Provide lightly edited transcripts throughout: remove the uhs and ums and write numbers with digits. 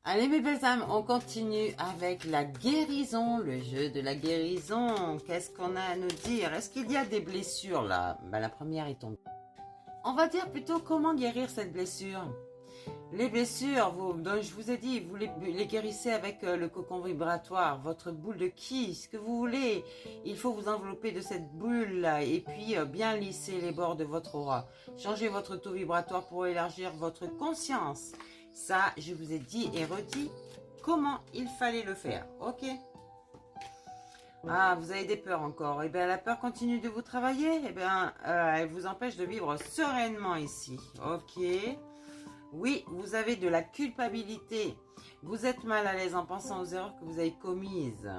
Allez mes belles âmes, on continue avec la guérison, le jeu de la guérison. Qu'est-ce qu'on a à nous dire? Est-ce qu'il y a des blessures là? La première est tombée. On va dire plutôt comment guérir cette blessure. Les blessures, dont je vous ai dit, vous les guérissez avec le cocon vibratoire, votre boule de ki, ce que vous voulez. Il faut vous envelopper de cette boule là et puis bien lisser les bords de votre aura. Changez votre taux vibratoire pour élargir votre conscience. Ça, je vous ai dit et redit comment il fallait le faire, ok? Ah, vous avez des peurs encore. Eh bien, la peur continue de vous travailler. Eh bien, elle vous empêche de vivre sereinement ici, ok? Oui, vous avez de la culpabilité. Vous êtes mal à l'aise en pensant aux erreurs que vous avez commises.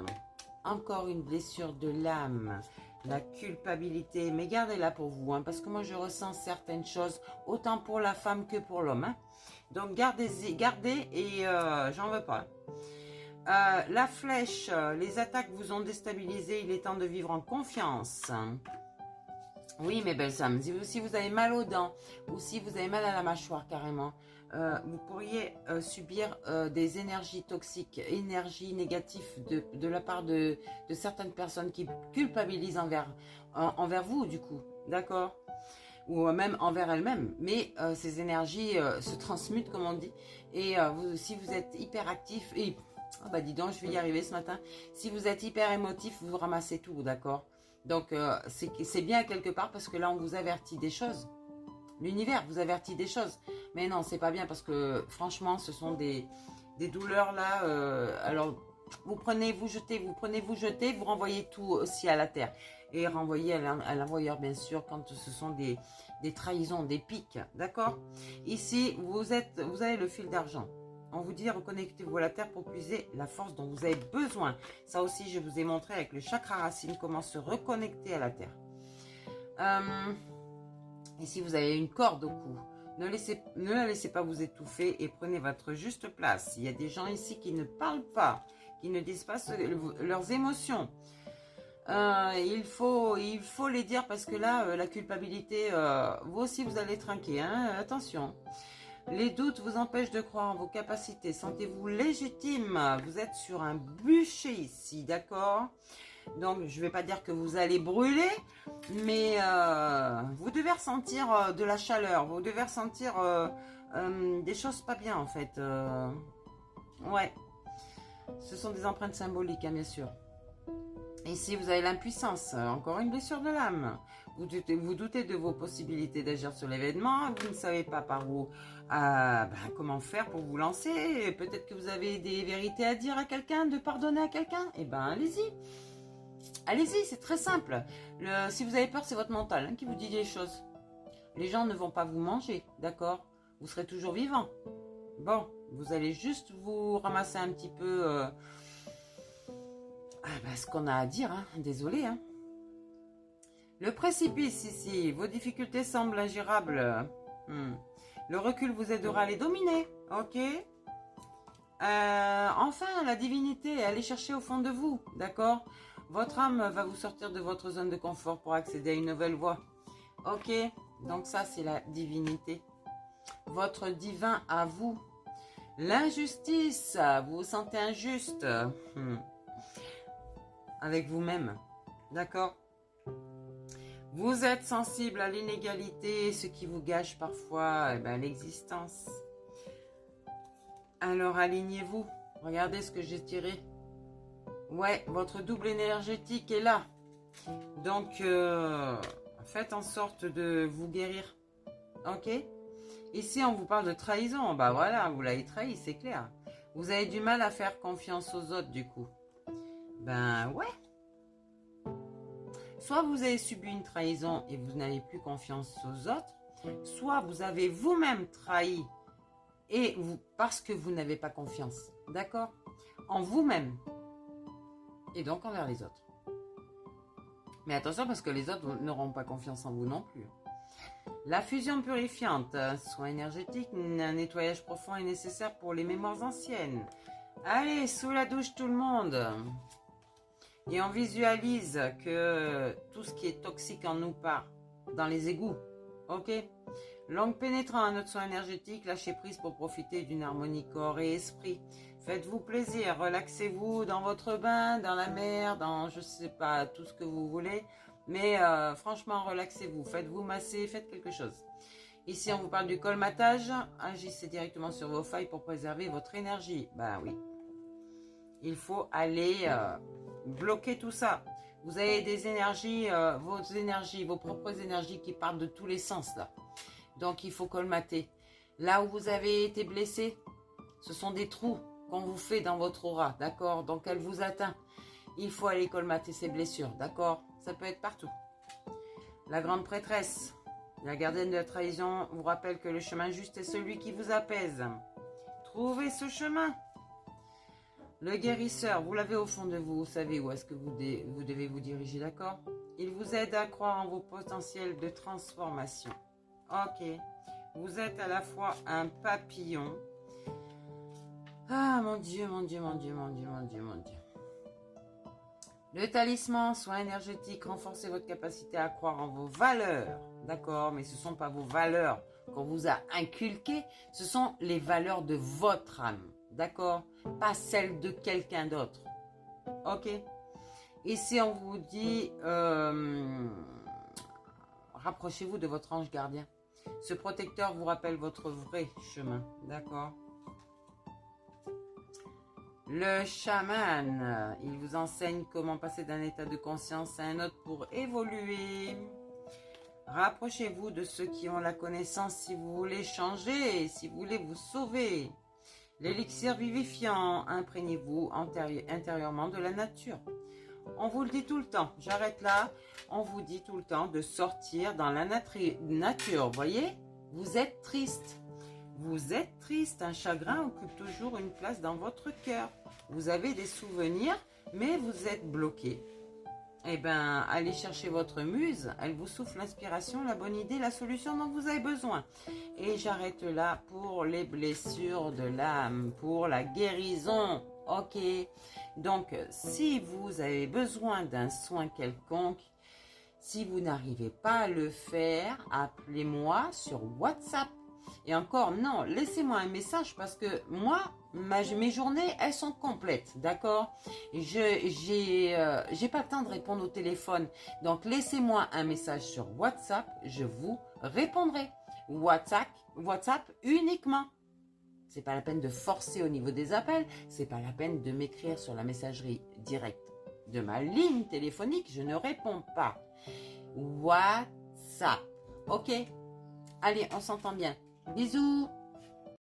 Encore une blessure de l'âme. La culpabilité. Mais gardez-la pour vous, hein, parce que moi, je ressens certaines choses, autant pour la femme que pour l'homme. Hein. Donc, gardez et j'en veux pas. La flèche, les attaques vous ont déstabilisé. Il est temps de vivre en confiance. Oui, mes belles âmes, si vous avez mal aux dents ou si vous avez mal à la mâchoire carrément, vous pourriez subir des énergies toxiques, énergies négatives de la part de certaines personnes qui culpabilisent envers vous du coup, d'accord? Ou même envers elles-mêmes. Mais ces énergies se transmutent comme on dit. Et si vous êtes hyper actif, et oh bah dis donc, je vais y arriver ce matin. Si vous êtes hyper émotif, vous ramassez tout, d'accord? Donc, c'est bien quelque part parce que là, on vous avertit des choses. L'univers vous avertit des choses. Mais non, c'est pas bien parce que franchement, ce sont des douleurs là. Alors, vous prenez, vous jetez, vous renvoyez tout aussi à la terre. Et renvoyez à l'envoyeur, bien sûr, quand ce sont des trahisons, des piques. D'accord? Ici, vous avez le fil d'argent. On vous dit reconnectez-vous à la terre pour puiser la force dont vous avez besoin. Ça aussi, je vous ai montré avec le chakra racine comment se reconnecter à la terre. Ici, vous avez une corde au cou. Ne la laissez pas vous étouffer et prenez votre juste place. Il y a des gens ici qui ne parlent pas, qui ne disent pas leurs émotions. Il faut les dire parce que là, la culpabilité, vous aussi, vous allez trinquer. Hein, attention. Les doutes vous empêchent de croire en vos capacités. Sentez-vous légitime. Vous êtes sur un bûcher ici, d'accord? Donc, je ne vais pas dire que vous allez brûler, mais vous devez ressentir de la chaleur. Vous devez ressentir des choses pas bien, en fait. Ouais. Ce sont des empreintes symboliques, hein, bien sûr. Ici, vous avez l'impuissance. Encore une blessure de l'âme. Vous doutez de vos possibilités d'agir sur l'événement. Vous ne savez pas par où, comment faire pour vous lancer. Peut-être que vous avez des vérités à dire à quelqu'un, de pardonner à quelqu'un. Eh bien, allez-y. Allez-y, c'est très simple. Si vous avez peur, c'est votre mental qui vous dit des choses. Les gens ne vont pas vous manger, d'accord? Vous serez toujours vivant. Bon, vous allez juste vous ramasser un petit peu ce qu'on a à dire. Hein. Désolé. Hein. Le précipice ici, vos difficultés semblent ingérables. Le recul vous aidera à les dominer, ok? Enfin, la divinité, allez chercher au fond de vous, d'accord? Votre âme va vous sortir de votre zone de confort pour accéder à une nouvelle voie. Ok, donc ça c'est la divinité. Votre divin à vous. L'injustice, vous vous sentez injuste. Avec vous-même, d'accord? Vous êtes sensible à l'inégalité, ce qui vous gâche parfois l'existence. Alors alignez-vous. Regardez ce que j'ai tiré. Ouais, votre double énergétique est là. Donc, faites en sorte de vous guérir. Ok? Ici, on vous parle de trahison. Bah voilà, vous l'avez trahi, c'est clair. Vous avez du mal à faire confiance aux autres, du coup. Ben ouais. Soit vous avez subi une trahison et vous n'avez plus confiance aux autres, soit vous avez vous-même trahi parce que vous n'avez pas confiance. D'accord? En vous-même. Et donc envers les autres. Mais attention parce que les autres n'auront pas confiance en vous non plus. La fusion purifiante, soin énergétique, un nettoyage profond est nécessaire pour les mémoires anciennes. Allez, sous la douche tout le monde. Et on visualise que tout ce qui est toxique en nous part dans les égouts. Ok? Langue pénétrant à notre soin énergétique, lâchez prise pour profiter d'une harmonie corps et esprit. Faites-vous plaisir, relaxez-vous dans votre bain, dans la mer, dans je sais pas, tout ce que vous voulez. Mais franchement, relaxez-vous, faites-vous masser, faites quelque chose. Ici, on vous parle du colmatage. Agissez directement sur vos failles pour préserver votre énergie. Ben oui. Il faut aller bloquer tout ça. Vous avez des énergies, vos propres énergies qui partent de tous les sens là. Donc, il faut colmater. Là où vous avez été blessé, ce sont des trous qu'on vous fait dans votre aura, d'accord? Donc, elle vous atteint. Il faut aller colmater ces blessures, d'accord? Ça peut être partout. La grande prêtresse, la gardienne de la trahison, vous rappelle que le chemin juste est celui qui vous apaise. Trouvez ce chemin. Le guérisseur, vous l'avez au fond de vous, vous savez où est-ce que vous devez vous diriger, d'accord? Il vous aide à croire en vos potentiels de transformation. Ok, vous êtes à la fois un papillon. Ah mon Dieu, mon Dieu, mon Dieu, mon Dieu, mon Dieu, mon Dieu. Le talisman, soin énergétique, renforcez votre capacité à croire en vos valeurs. D'accord, mais ce ne sont pas vos valeurs qu'on vous a inculquées, ce sont les valeurs de votre âme. D'accord, pas celles de quelqu'un d'autre. Ok. Ici, on vous dit, rapprochez-vous de votre ange gardien. Ce protecteur vous rappelle votre vrai chemin. D'accord. Le chaman, il vous enseigne comment passer d'un état de conscience à un autre pour évoluer. Rapprochez-vous de ceux qui ont la connaissance si vous voulez changer, si vous voulez vous sauver. L'élixir vivifiant, imprégnez-vous intérieurement de la nature. On vous le dit tout le temps, j'arrête là, on vous dit tout le temps de sortir dans la nature, voyez? Vous êtes triste. Vous êtes triste, un chagrin occupe toujours une place dans votre cœur. Vous avez des souvenirs, mais vous êtes bloqué. Eh bien, allez chercher votre muse, elle vous souffle l'inspiration, la bonne idée, la solution dont vous avez besoin. Et j'arrête là pour les blessures de l'âme, pour la guérison. Ok, donc si vous avez besoin d'un soin quelconque, si vous n'arrivez pas à le faire, appelez-moi sur WhatsApp. Et encore, non, laissez-moi un message parce que moi, mes journées, elles sont complètes, d'accord? J'ai pas le temps de répondre au téléphone. Donc, laissez-moi un message sur WhatsApp, je vous répondrai. WhatsApp uniquement. C'est pas la peine de forcer au niveau des appels, c'est pas la peine de m'écrire sur la messagerie directe de ma ligne téléphonique, je ne réponds pas. WhatsApp, ok? Allez, on s'entend bien. Bisous.